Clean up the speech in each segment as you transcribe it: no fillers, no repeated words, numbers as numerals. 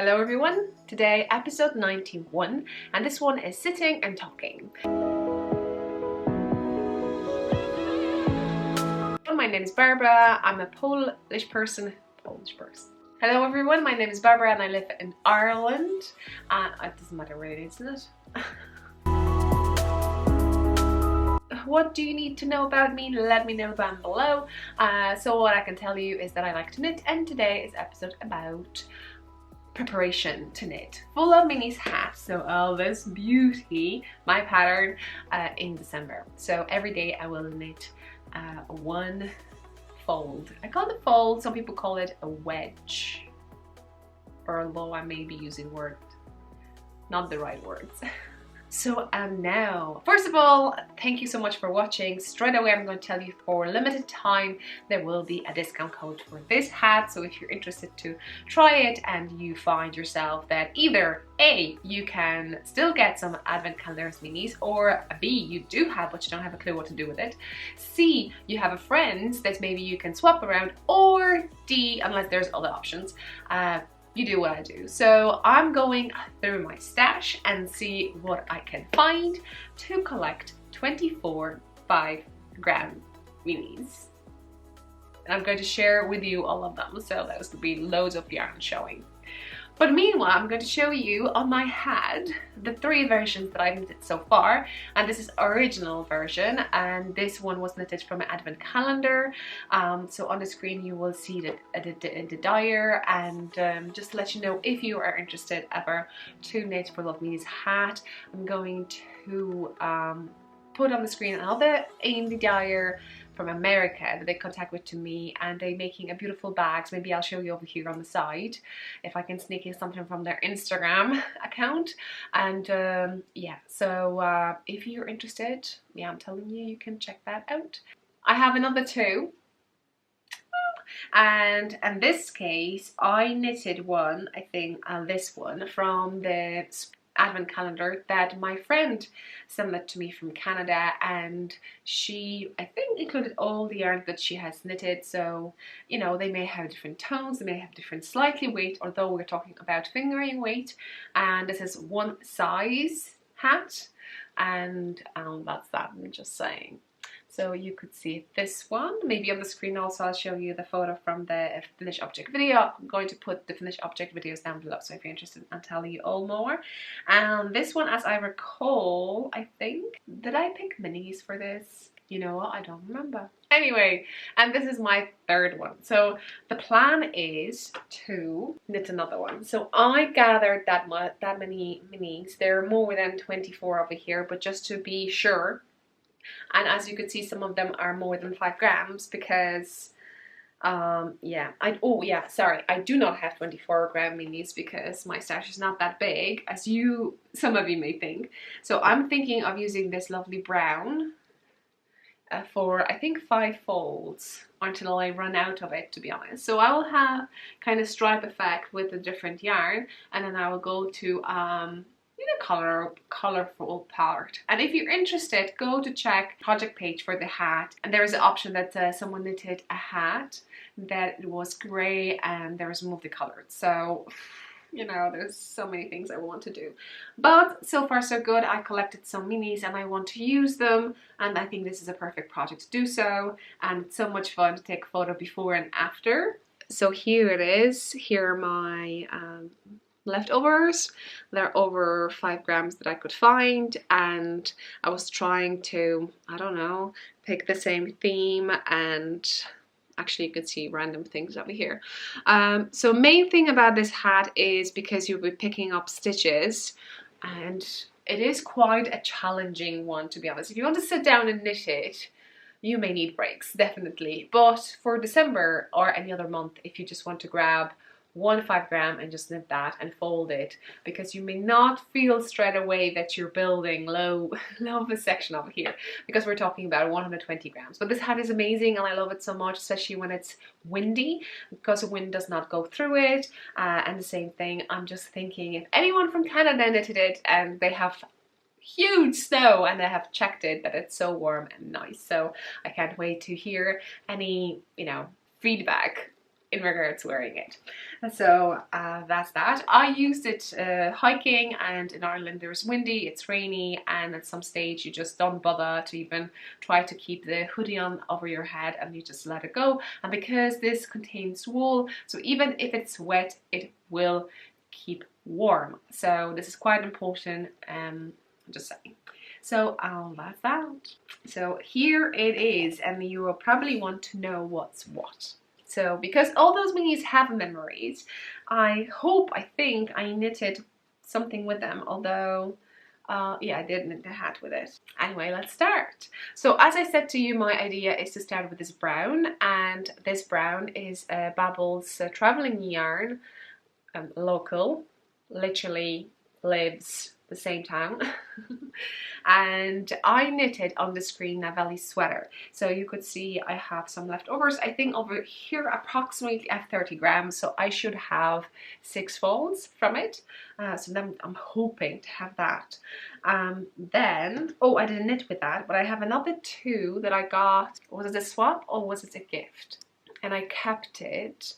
Hello everyone, today episode 91 and this one is sitting and talking. My name is Barbara, I'm a Polish person. Hello everyone, my name is Barbara and I live in Ireland. It doesn't matter where it is, isn't it? What do you need to know about me? Let me know down below. So what I can tell you is that I like to knit, and today is episode about preparation to knit. Full of minis hat, so all this beauty, my pattern in December. So every day I will knit one fold. I call it fold, some people call it a wedge, or although I may be using not the right words. So now, first of all, thank you so much for watching. Straight away I'm going to tell you, for a limited time there will be a discount code for this hat. So if you're interested to try it and you find yourself that either A, you can still get some advent calendars minis, or B, you do have but you don't have a clue what to do with it, C, you have a friend that maybe you can swap around, or D, unless there's other options, you do what I do. So I'm going through my stash and see what I can find to collect 24 5-gram minis. And I'm going to share with you all of them, so there's going to be loads of yarn showing. But meanwhile, I'm going to show you on my hat the 3 versions that I've knitted so far, and this is original version, and this one was knitted from an advent calendar. So on the screen you will see the Dyer, and just to let you know, if you are interested ever to knit for Love Me's hat, I'm going to put on the screen another Amy Dyer from America that they contact with to me, and they're making a beautiful bags. Maybe I'll show you over here on the side if I can sneak in something from their Instagram account. And yeah, so if you're interested, yeah, I'm telling you, you can check that out. I have another 2, and in this case I knitted one, I think this one from the advent calendar that my friend sent that to me from Canada, and she, I think, included all the yarn that she has knitted. So you know, they may have different tones, they may have different slightly weight, although we're talking about fingering weight. And this is one size hat, and that's that, I'm just saying. So you could see this one, maybe on the screen also. I'll show you the photo from the finished object video. I'm going to put the finished object videos down below, so if you're interested, I'll tell you all more. And this one, as I recall, I think, did I pick minis for this? You know what, I don't remember. Anyway, and this is my 3rd one. So the plan is to knit another one. So I gathered that many minis. There are more than 24 over here, but just to be sure. And as you can see, some of them are more than 5 grams because yeah, I do not have 24-gram minis because my stash is not that big as some of you may think. So I'm thinking of using this lovely brown for, I think, 5 folds until I run out of it, to be honest. So I will have kind of stripe effect with a different yarn, and then I will go to colorful part. And if you're interested, go to check project page for the hat, and there is an option that someone knitted a hat that was gray and there was multicolored. So you know, there's so many things I want to do, but so far so good. I collected some minis and I want to use them, and I think this is a perfect project to do so, and it's so much fun to take a photo before and after. So here it is. Here are my leftovers. There are over 5 grams that I could find, and I was trying to, I don't know, pick the same theme, and actually you can see random things over here. So main thing about this hat is because you'll be picking up stitches, and it is quite a challenging one, to be honest. If you want to sit down and knit it, you may need breaks, definitely. But for December or any other month, if you just want to grab one 5-gram and just knit that and fold it, because you may not feel straight away that you're building low of a section over here, because we're talking about 120 grams. But this hat is amazing and I love it so much, especially when it's windy, because the wind does not go through it. And the same thing, I'm just thinking, if anyone from Canada knitted it and they have huge snow and I have checked it, that it's so warm and nice. So I can't wait to hear any, you know, feedback in regards to wearing it. So that's that. I used it hiking, and in Ireland there's windy, it's rainy, and at some stage you just don't bother to even try to keep the hoodie on over your head, and you just let it go. And because this contains wool, so even if it's wet, it will keep warm. So this is quite important, I'm just saying. So that's that. So here it is, and you will probably want to know what's what. So because all those minis have memories, I think I knitted something with them, although yeah, I did knit the hat with it. Anyway, let's start. So as I said to you, my idea is to start with this brown, and this brown is Babbel's traveling yarn, local, literally lives the same town. And I knitted on the screen a Valley sweater, so you could see I have some leftovers. I think over here approximately I have 30 grams, so I should have 6 folds from it. So then I'm hoping to have that. Then, oh, I didn't knit with that, but I have another 2 that I got. Was it a swap or was it a gift? And I kept it,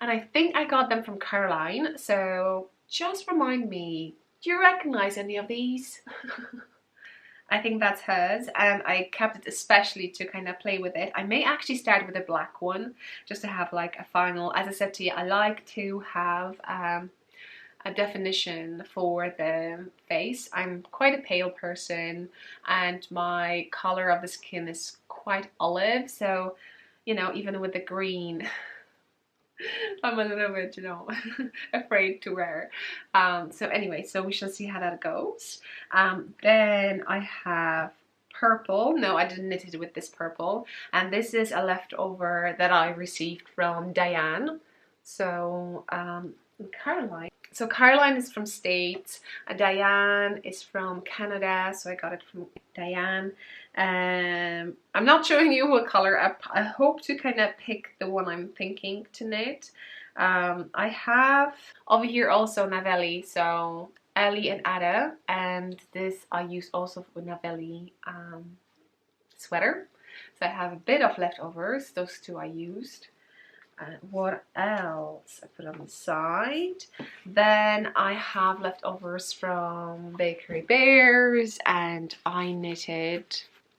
and I think I got them from Caroline. So just remind me, do you recognize any of these? I think that's hers, and I kept it especially to kind of play with it. I may actually start with a black one just to have like a final. As I said to you, I like to have a definition for the face. I'm quite a pale person, and my color of the skin is quite olive, so you know, even with the green I'm a little bit, you know, afraid to wear. So anyway, so we shall see how that goes. Then I have purple. No, I didn't knit it with this purple. And this is a leftover that I received from Diane. So Caroline. So Caroline is from States, Diane is from Canada, so I got it from Diane. I'm not showing you what color. I hope to kind of pick the one I'm thinking to knit. I have over here also Navelli, so Ellie and Ada, and this I use also for Navelli sweater. So I have a bit of leftovers, those 2 I used. What else? I put on the side. Then I have leftovers from Bakery Bears, and I knitted,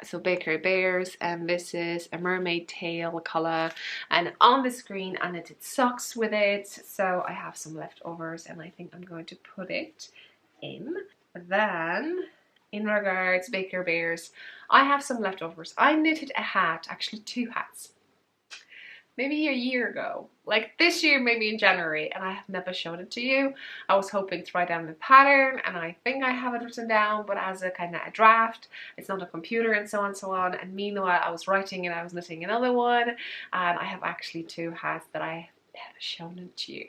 so Bakery Bears, and this is a mermaid tail color, and on the screen I knitted socks with it, so I have some leftovers and I think I'm going to put it in. Then in regards to Bakery Bears, I have some leftovers. I knitted a hat, actually 2 hats, maybe a year ago, like this year, maybe in January, and I have never showed it to you. I was hoping to write down the pattern, and I think I have it written down, but as a kind of a draft, it's not a computer, and so on and so on. And meanwhile I was writing and I was knitting another one, and I have actually 2 hats that I have shown it to you.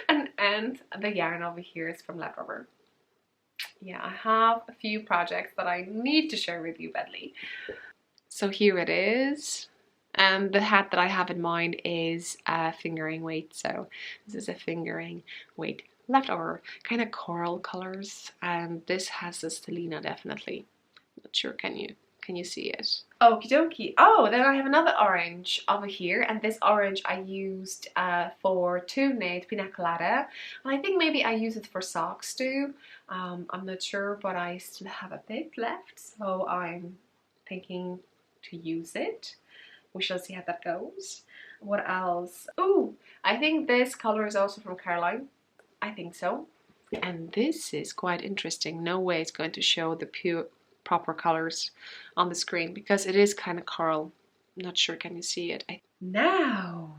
and the yarn over here is from Leftover. Yeah, I have a few projects that I need to share with you badly. So here it is. And the hat that I have in mind is a fingering weight, so this is a fingering weight leftover, kind of coral colors, and this has the stellina definitely. Not sure, can you see it? Okie dokie. Oh, then I have another orange over here, and this orange I used for to knit pina colada, and I think maybe I use it for socks too. I'm not sure, but I still have a bit left, so I'm thinking to use it. We shall see how that goes. What else? Oh, I think this color is also from Caroline. I think so. And this is quite interesting. No way it's going to show the pure proper colors on the screen because it is kind of coral. I'm not sure, can you see it? Now,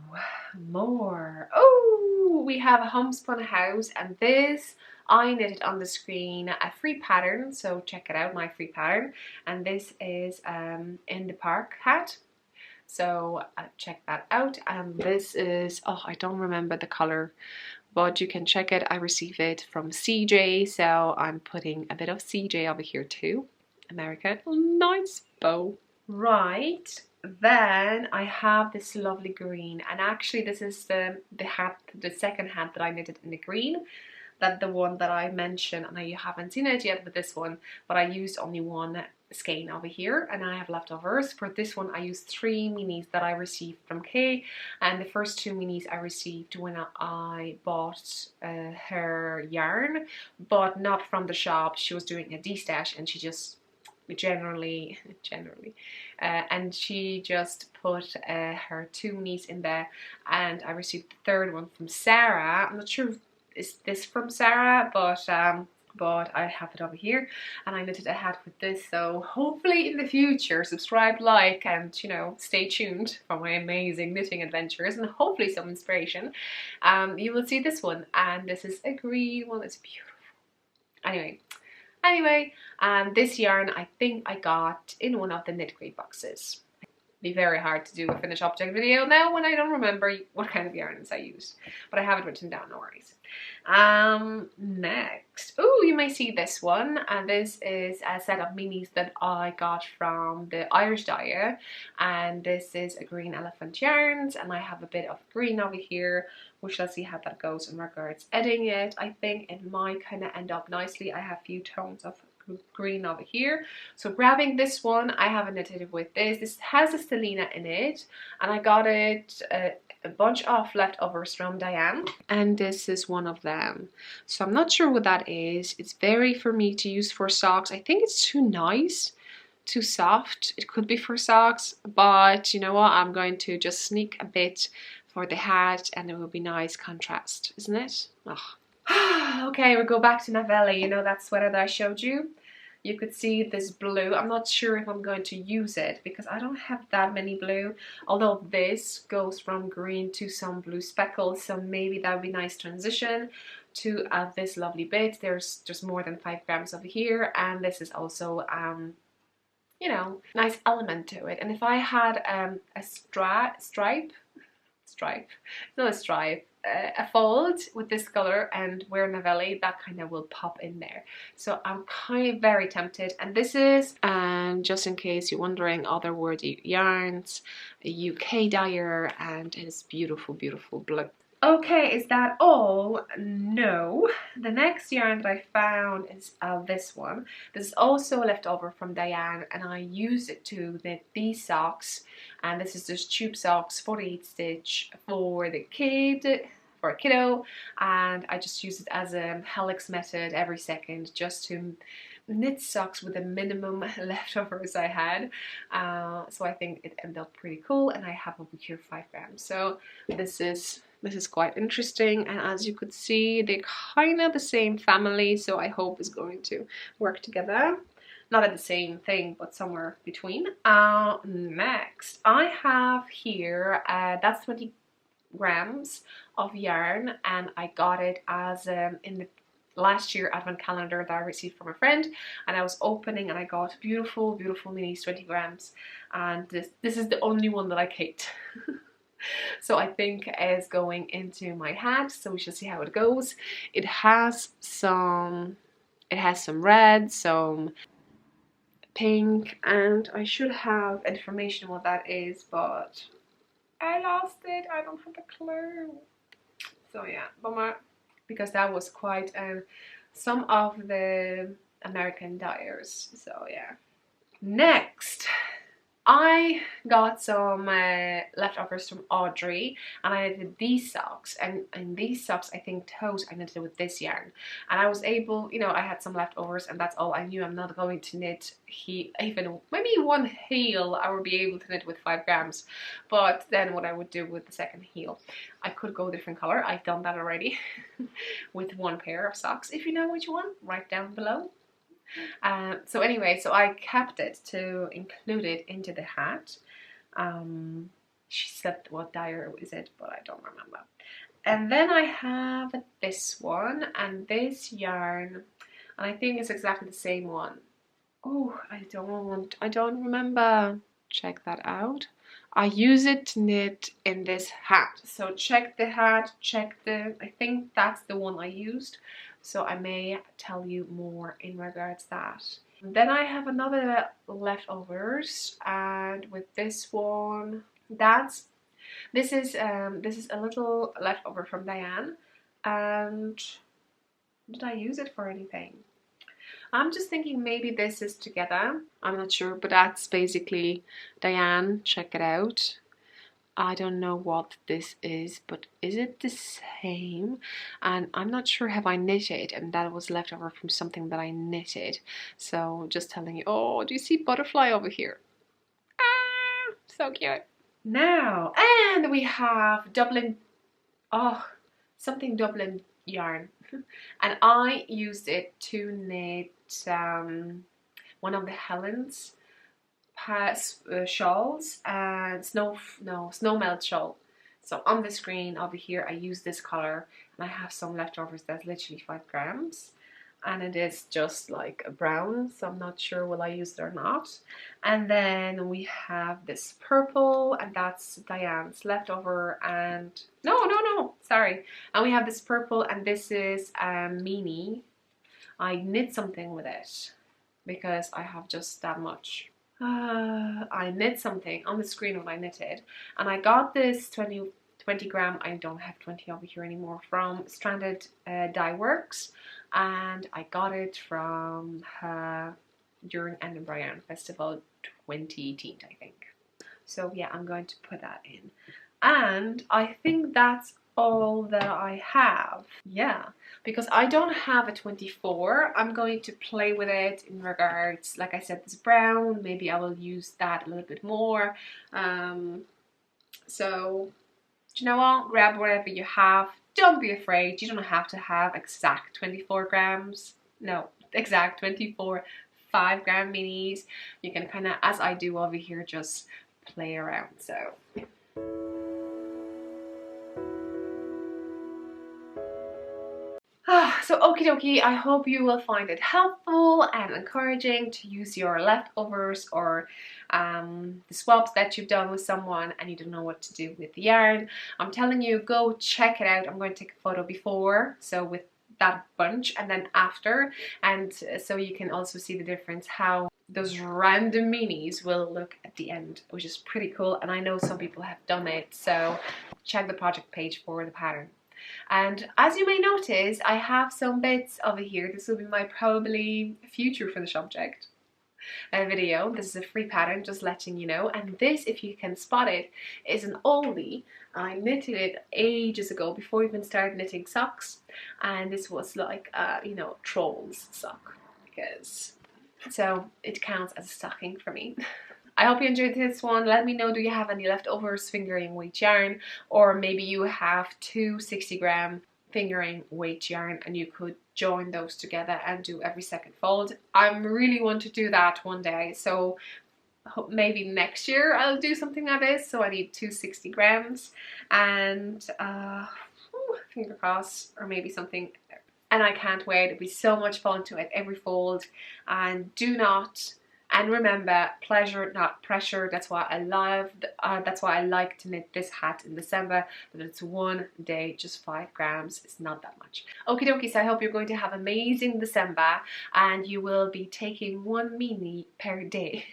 more. Oh, we have a homespun house, and this I knitted on the screen a free pattern, so check it out, my free pattern. And this is in the park hat. So check that out. And this is, oh, I don't remember the color, but you can check it. I received it from CJ, so I'm putting a bit of CJ over here too. American, nice bow. Right, then I have this lovely green, and actually this is the hat, the second hat that I knitted in the green. that the one that I mentioned, and you haven't seen it yet with this one, but I used only one skein over here, and I have leftovers. For this one I used 3 minis that I received from Kay, and the first 2 minis I received when I bought her yarn, but not from the shop. She was doing a de-stash, and she just generally and she just put her 2 minis in there, and I received the third one from Sarah. I'm not sure if is this from Sarah, but I have it over here, and I knitted a hat with this. So hopefully in the future, subscribe, like, and you know, stay tuned for my amazing knitting adventures and hopefully some inspiration. You will see this one, and this is a green one. It's beautiful. Anyway, this yarn I think I got in one of the knit crate boxes. Be very hard to do a finished object video now when I don't remember what kind of yarns I used, but I have it written down, no worries. Next, oh, you may see this one, and this is a set of minis that I got from the Irish Dyer, and this is a green elephant yarns, and I have a bit of green over here, which let's see how that goes in regards editing it. I think it might kind of end up nicely. I have a few tones of green over here. So grabbing this one, I have knitted with this. This has a stellina in it, and I got it a bunch of leftovers from Diane, and this is one of them. So I'm not sure what that is. It's very for me to use for socks. I think it's too nice, too soft. It could be for socks, but you know what, I'm going to just sneak a bit for the hat, and it will be nice contrast, isn't it? Oh. Okay, we'll go back to Novelli. You know that sweater that I showed you? You could see this blue. I'm not sure if I'm going to use it because I don't have that many blue, although this goes from green to some blue speckles, so maybe that would be a nice transition to this lovely bit. There's just more than 5 grams over here, and this is also you know, nice element to it. And if I had a a fold with this color and wear Novelli, that kind of will pop in there. So I'm kind of very tempted. And this is, just in case you're wondering, other wordy yarns, a UK dyer, and it is beautiful, beautiful blue. Okay, is that all? No. The next yarn that I found is this one. This is also a leftover from Diane, and I used it to knit these socks. And this is just tube socks, 48 stitch for the kid, for a kiddo. And I just use it as a helix method every second, just to knit socks with the minimum leftovers I had. So I think it ended up pretty cool, and I have over here 5 grams. So this is quite interesting, and as you could see, they're kind of the same family, so I hope it's going to work together. Not at the same thing, but somewhere between. Next, I have here, that's 20 grams of yarn, and I got it as in the last year advent calendar that I received from a friend, and I was opening and I got beautiful, beautiful minis, 20 grams, and this is the only one that I kept. So I think it's going into my hat, so we shall see how it goes. It has some red, some pink, and I should have information what that is, but I lost it. I don't have a clue. So yeah, bummer, because that was quite some of the American dyers. So yeah. Next, I got some leftovers from Audrey, and I knitted these socks, and in these socks I think toes I knitted with this yarn, and I was able, you know, I had some leftovers, and that's all I knew. I'm not going to knit even maybe one heel I would be able to knit with 5 grams, but then what I would do with the second heel, I could go different color. I've done that already with one pair of socks. If you know which one, write down below. So anyway, so I kept it to include it into the hat. She said what dyer is it, but I don't remember. And then I have this one and this yarn, and I think it's exactly the same one. Oh, I don't remember. Check that out. I use it to knit in this hat. So check the hat, I think that's the one I used. So I may tell you more in regards to that. Then I have another leftovers, and with this one, this is a little leftover from Diane, and Did I use it for anything? I'm just thinking maybe this is together. I'm not sure, but that's basically Diane. Check it out. I don't know what this is, but is it the same? And I'm not sure, have I knitted, and that was left over from something that I knitted. So just telling you. Oh, do you see butterfly over here? Ah, so cute. Now, and we have Dublin, oh, something Dublin yarn. And I used it to knit one of the Helen's shawls and snow melt shawl. So on the screen over here I use this color, and I have some leftovers that's literally 5 grams, and it is just like a brown, so I'm not sure will I use it or not. And then we have this purple, and that's Diane's leftover, and no, sorry. And we have this purple, and this is Meanie. I knit something with it because I have just that much. I knit something on the screen when I knitted, and I got this 20 gram, I don't have 20 over here anymore, from Stranded Dye Works, and I got it from during Edinburgh Yarn Festival 2018, I think. So yeah, I'm going to put that in, and I think that's all that I have. Yeah, because I don't have a 24. I'm going to play with it in regards, like I said, this brown, maybe I will use that a little bit more. So do you know what, grab whatever you have. Don't be afraid, you don't have to have exact 24 grams, no, exact 24 5-gram minis. You can kind of, as I do over here, just play around. So so okie dokie, I hope you will find it helpful and encouraging to use your leftovers or the swaps that you've done with someone and you don't know what to do with the yarn. I'm telling you, go check it out. I'm going to take a photo before, so with that bunch, and then after, and so you can also see the difference, how those random minis will look at the end, which is pretty cool. And I know some people have done it, so check the project page for the pattern. And as you may notice, I have some bits over here. This will be my probably future finish object video. This is a free pattern, just letting you know. And this, if you can spot it, is an oldie. I knitted it ages ago, before I even started knitting socks. And this was like, you know, troll's sock, because so it counts as a stocking for me. I hope you enjoyed this one. Let me know, do you have any leftovers fingering weight yarn, or maybe you have 2 60-gram fingering weight yarn and you could join those together and do every second fold. I really want to do that one day, so maybe next year I'll do something like this. So I need 2 60 grams and finger crossed, or maybe something. And I can't wait. It'll be so much fun to add every fold. And do not, and remember, pleasure, not pressure. That's why I love, that's why I like to knit this hat in December, that it's one day, just 5 grams. It's not that much. Okie dokie, so I hope you're going to have amazing December, and you will be taking 1 mini per day.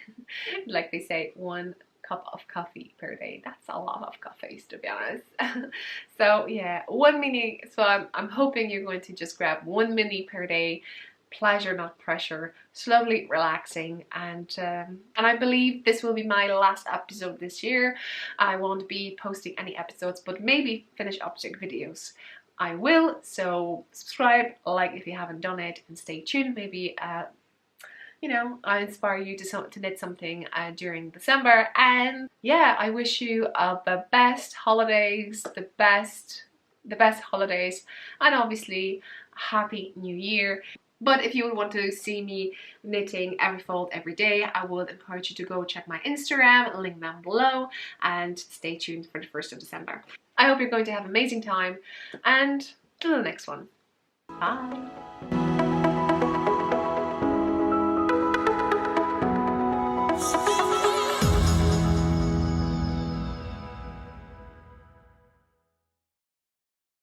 Like they say, 1 cup of coffee per day. That's a lot of coffees, to be honest. So yeah, 1 mini. So I'm hoping you're going to just grab 1 mini per day. Pleasure, not pressure, slowly relaxing, and I believe this will be my last episode this year. I won't be posting any episodes, but maybe finish object videos I will. So subscribe, like if you haven't done it, and stay tuned. Maybe you know, I inspire you to knit something during December. And yeah, I wish you the best holidays, the best holidays, and obviously Happy New Year. But if you would want to see me knitting every fold every day, I would encourage you to go check my Instagram, link down below, and stay tuned for the 1st of December. I hope you're going to have an amazing time, and till the next one. Bye!